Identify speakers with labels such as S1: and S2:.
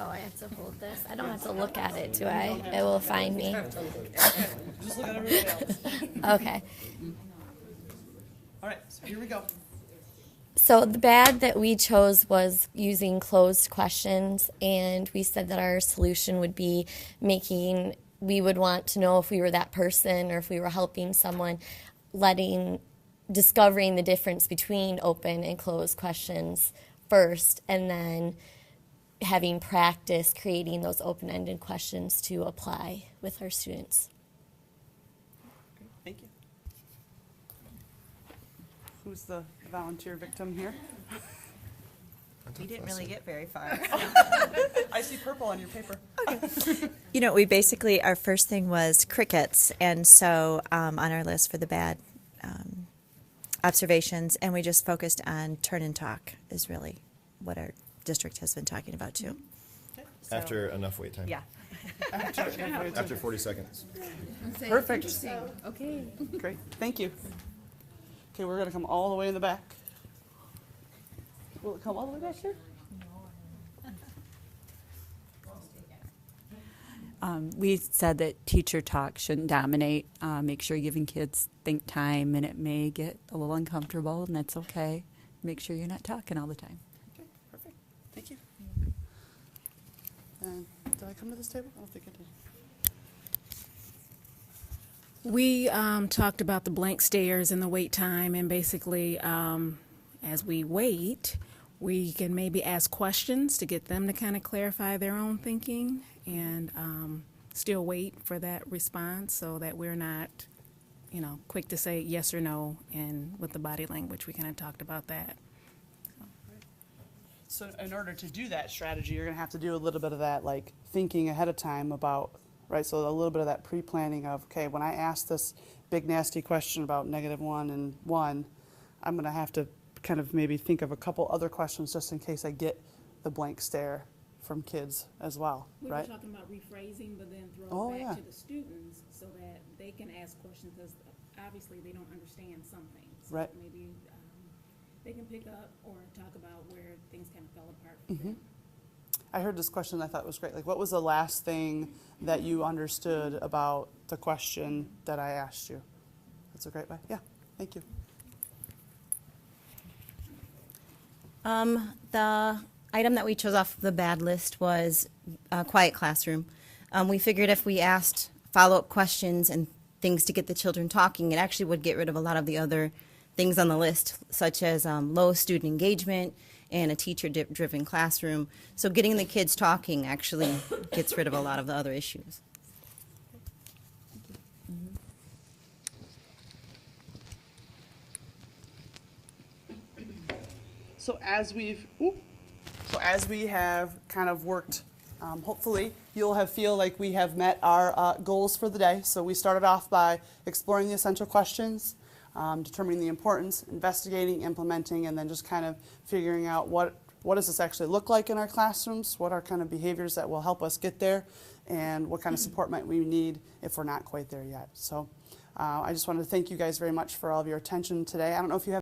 S1: Oh, I have to hold this. I don't have to look at it, do I? It will find me.
S2: Just look at everybody else.
S1: Okay.
S2: All right, so here we go.
S1: So the bad that we chose was using closed questions, and we said that our solution would be we would want to know if we were that person or if we were helping someone, discovering the difference between open and closed questions first, and then having practice creating those open-ended questions to apply with our students.
S2: Thank you. Who's the volunteer victim here?
S3: We didn't really get very far.
S2: I see purple on your paper.
S3: You know, our first thing was crickets, and so on our list for the bad observations, and we just focused on turn and talk is really what our district has been talking about too.
S4: So, after enough wait time.
S3: Yeah.
S4: After 40 seconds.
S2: Perfect.
S5: Okay.
S2: Great, thank you. Okay, we're gonna come all the way in the back. Will it come all the way back here?
S5: We said that teacher talk shouldn't dominate. Make sure you're giving kids think time, and it may get a little uncomfortable, and that's okay. Make sure you're not talking all the time.
S2: Okay, perfect, thank you. And did I come to this table? I don't think I did.
S6: We talked about the blank stares and the wait time, and basically, as we wait, we can maybe ask questions to get them to kind of clarify their own thinking, and still wait for that response so that we're not, quick to say yes or no. And with the body language, we kind of talked about that.
S2: So in order to do that strategy, you're gonna have to do a little bit of that, like, thinking ahead of time about, right, so a little bit of that pre-planning of, okay, when I ask this big nasty question about -1 and 1, I'm gonna have to kind of maybe think of a couple other questions just in case I get the blank stare from kids as well, right?
S6: We were talking about rephrasing, but then throw
S2: Oh,
S6: it back
S2: yeah.
S6: to the students so that they can ask questions, because obviously they don't understand some things. So
S2: Right.
S6: maybe they can pick up or talk about where things kind of fell apart for them.
S2: I heard this question I thought was great. Like, what was the last thing that you understood about the question that I asked you? That's a great way. Yeah, thank you.
S3: The item that we chose off the bad list was quiet classroom. We figured if we asked follow-up questions and things to get the children talking, it actually would get rid of a lot of the other things on the list, such as low student engagement and a teacher-driven classroom. So getting the kids talking actually gets rid of a lot of the other issues.
S2: So as we have kind of worked, hopefully you'll feel like we have met our goals for the day. So we started off by exploring the essential questions, determining the importance, investigating, implementing, and then just kind of figuring out what does this actually look like in our classrooms, what are kind of behaviors that will help us get there, and what kind of support might we need if we're not quite there yet. So I just wanted to thank you guys very much for all of your attention today. I don't know if you have